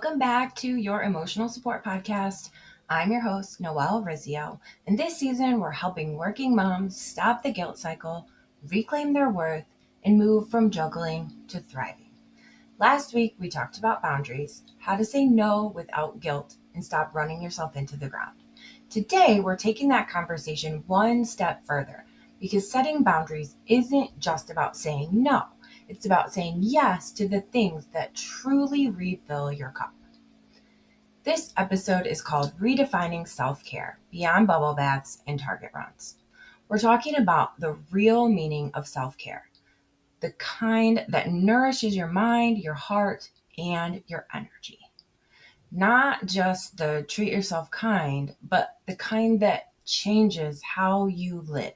Welcome back to your Emotional Support Podcast. I'm your host, Noelle Rizzio, and this season we're helping working moms stop the guilt cycle, reclaim their worth, and move from juggling to thriving. Last week we talked about boundaries, how to say no without guilt, and stop running yourself into the ground. Today we're taking that conversation one step further because setting boundaries isn't just about saying no. It's about saying yes to the things that truly refill your cup. This episode is called Redefining Self-Care Beyond Bubble Baths and Target Runs. We're talking about the real meaning of self-care, the kind that nourishes your mind, your heart, and your energy. Not just the treat yourself kind, but the kind that changes how you live.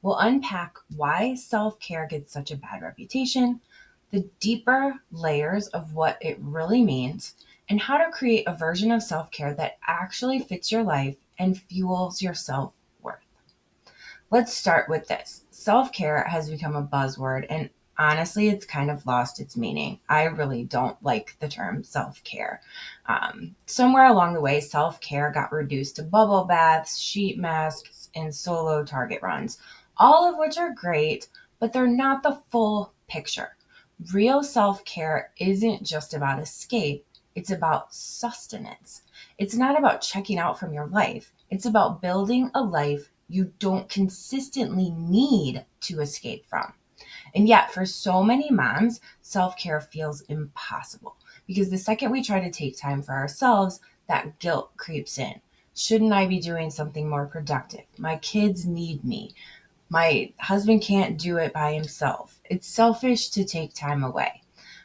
We'll unpack why self-care gets such a bad reputation, the deeper layers of what it really means, and how to create a version of self-care that actually fits your life and fuels your self-worth. Let's start with this. Self-care has become a buzzword, and honestly, it's kind of lost its meaning. I really don't like the term self-care. Somewhere along the way, self-care got reduced to bubble baths, sheet masks, and solo Target runs, all of which are great, but they're not the full picture. Real self-care isn't just about escape, it's about sustenance. It's not about checking out from your life. It's about building a life you don't consistently need to escape from. And yet, for so many moms, self-care feels impossible because the second we try to take time for ourselves, that guilt creeps in. Shouldn't I be doing something more productive? My kids need me. My husband can't do it by himself. It's selfish to take time away.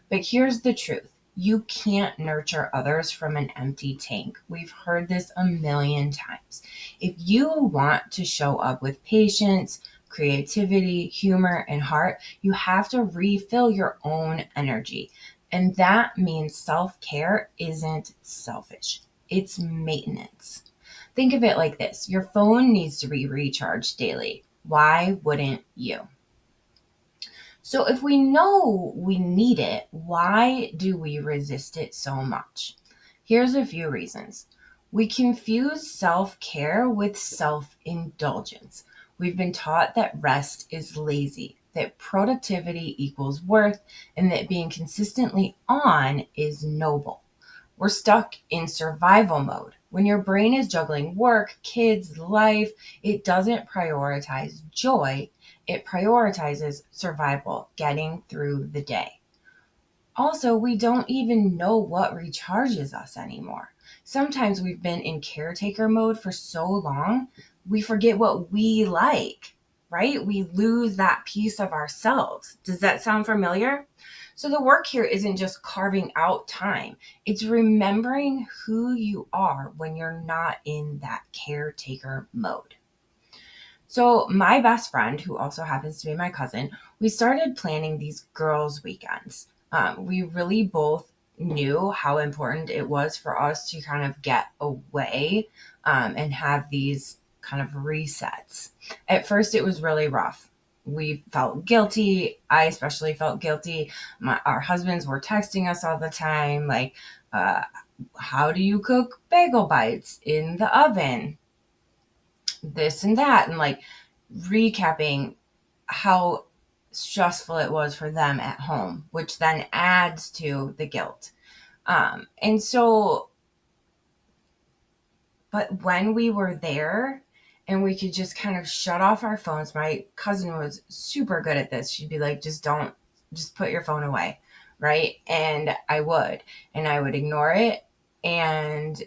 But here's the truth. You can't nurture others from an empty tank. We've heard this a million times. If you want to show up with patience, creativity, humor, and heart, you have to refill your own energy. And that means self-care isn't selfish. It's maintenance. Think of it like this. Your phone needs to be recharged daily. Why wouldn't you? So if we know we need it, why do we resist it so much? Here's a few reasons. We confuse self-care with self-indulgence. We've been taught that rest is lazy, that productivity equals worth, and that being consistently on is noble. We're stuck in survival mode. When your brain is juggling work, kids, life, it doesn't prioritize joy. It prioritizes survival, getting through the day. Also, we don't even know what recharges us anymore. Sometimes we've been in caretaker mode for so long, we forget what we like, right? We lose that piece of ourselves. Does that sound familiar? So the work here isn't just carving out time. It's remembering who you are when you're not in that caretaker mode. So my best friend, who also happens to be my cousin, we started planning these girls' weekends. We really both knew how important it was for us to kind of get away and have these kind of resets. At first, it was really rough. We felt guilty. I especially felt guilty. Our husbands were texting us all the time, like, how do you cook bagel bites in the oven? This and that, and like recapping how stressful it was for them at home, which then adds to the guilt. And so, but when we were there and we could just kind of shut off our phones, my cousin was super good at this. She'd be like, just put your phone away. Right. And I would ignore it. And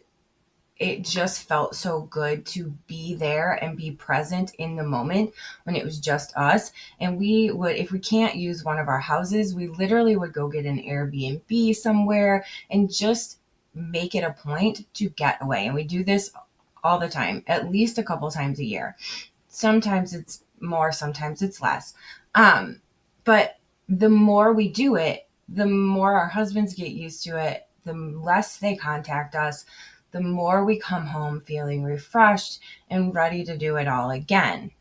it just felt so good to be there and be present in the moment when it was just us. And we would, if we can't use one of our houses, we literally would go get an Airbnb somewhere and just make it a point to get away. And we do this all the time, at least a couple times a year. Sometimes it's more, sometimes it's less. But the more we do it, the more our husbands get used to it, the less they contact us, the more we come home feeling refreshed and ready to do it all again.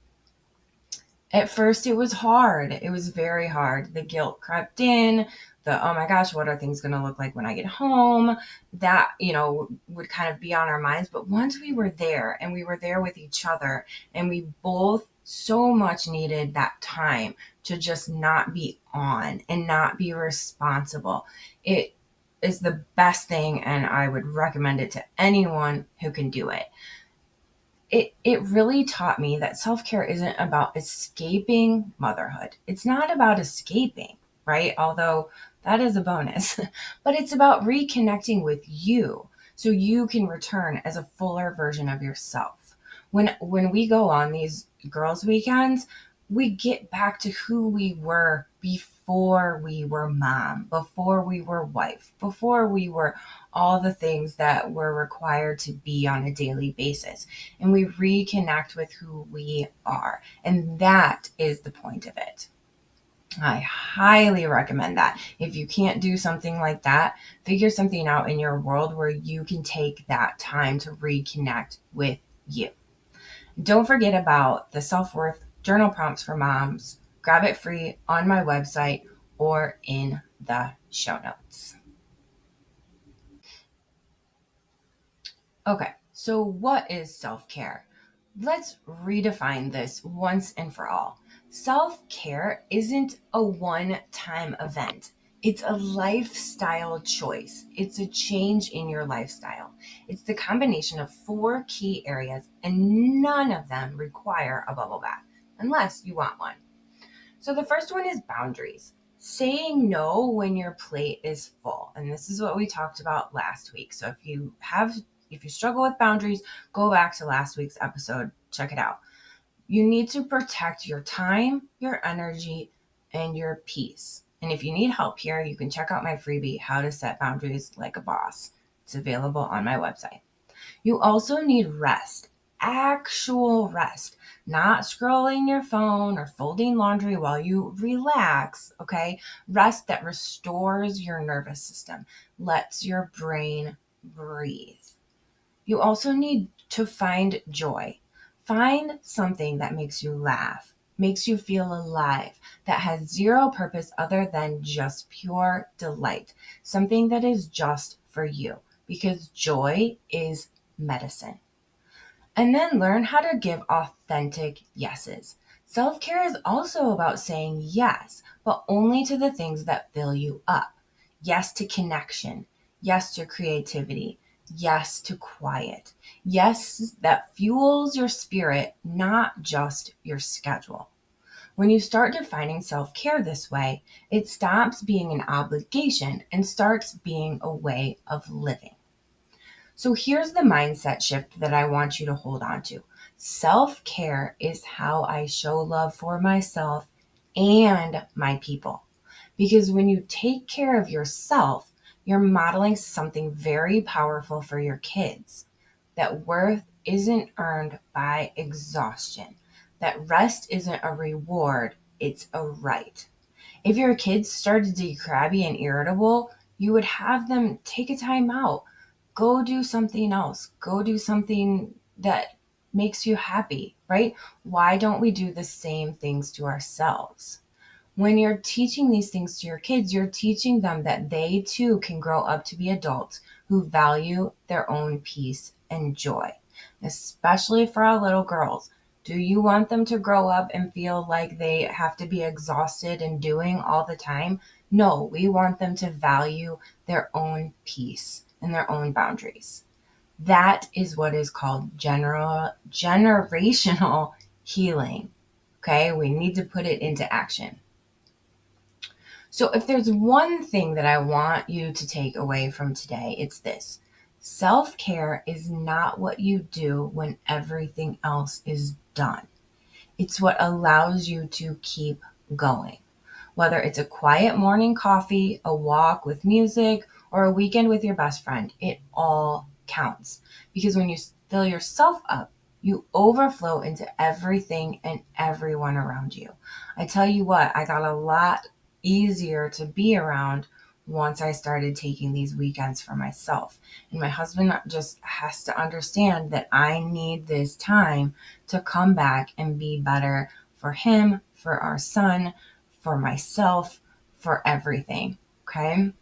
At first, it was hard. It was very hard. The guilt crept in. Oh my gosh, what are things going to look like when I get home? That, would kind of be on our minds. But once we were there and we were there with each other and we both so much needed that time to just not be on and not be responsible, it is the best thing. And I would recommend it to anyone who can do it. It really taught me that self-care isn't about escaping motherhood. It's not about escaping, right? Although that is a bonus, but it's about reconnecting with you so you can return as a fuller version of yourself. When we go on these girls' weekends, we get back to who we were before we were mom, before we were wife, before we were all the things that we're required to be on a daily basis. And we reconnect with who we are. And that is the point of it. I highly recommend that. If you can't do something like that, figure something out in your world where you can take that time to reconnect with you. Don't forget about the self-worth journal prompts for moms. Grab it free on my website or in the show notes. Okay, so what is self-care? Let's redefine this once and for all. Self-care isn't a one-time event. It's a lifestyle choice. It's a change in your lifestyle. It's the combination of 4 key areas, and none of them require a bubble bath, unless you want one. So the first one is boundaries. Saying no when your plate is full. And this is what we talked about last week. So if you struggle with boundaries, go back to last week's episode, check it out. You need to protect your time, your energy, and your peace. And if you need help here, you can check out my freebie, How to Set Boundaries Like a Boss. It's available on my website. You also need rest, actual rest, not scrolling your phone or folding laundry while you relax, okay? Rest that restores your nervous system, lets your brain breathe. You also need to find joy. Find something that makes you laugh, makes you feel alive, that has zero purpose other than just pure delight, something that is just for you, because joy is medicine. And then learn how to give authentic yeses. Self-care is also about saying yes, but only to the things that fill you up. Yes to connection. Yes to creativity. Yes to quiet. Yes that fuels your spirit, not just your schedule. When you start defining self-care this way, it stops being an obligation and starts being a way of living. So here's the mindset shift that I want you to hold on to. Self-care is how I show love for myself and my people. Because when you take care of yourself, you're modeling something very powerful for your kids. That worth isn't earned by exhaustion. That rest isn't a reward, it's a right. If your kids started to be crabby and irritable, you would have them take a time out. Go do something else. Go do something that makes you happy, right? Why don't we do the same things to ourselves? When you're teaching these things to your kids, you're teaching them that they too can grow up to be adults who value their own peace and joy, especially for our little girls. Do you want them to grow up and feel like they have to be exhausted and doing all the time? No, we want them to value their own peace and their own boundaries. That is what is called generational healing. Okay, we need to put it into action. So if there's one thing that I want you to take away from today, it's this. Self-care is not what you do when everything else is done. It's what allows you to keep going. Whether it's a quiet morning coffee, a walk with music, or a weekend with your best friend, it all counts. Because when you fill yourself up, you overflow into everything and everyone around you. I tell you what, I got a lot easier to be around once I started taking these weekends for myself. And my husband just has to understand that I need this time to come back and be better for him, for our son, for myself, for everything. Okay?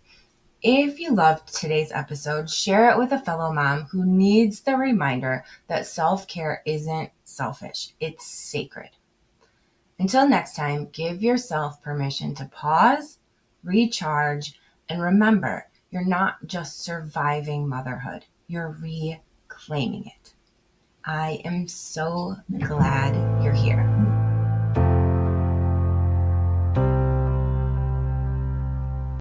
If you loved today's episode, share it with a fellow mom who needs the reminder that self-care isn't selfish, it's sacred. Until next time, give yourself permission to pause, recharge, and remember, you're not just surviving motherhood, you're reclaiming it. I am so glad you're here.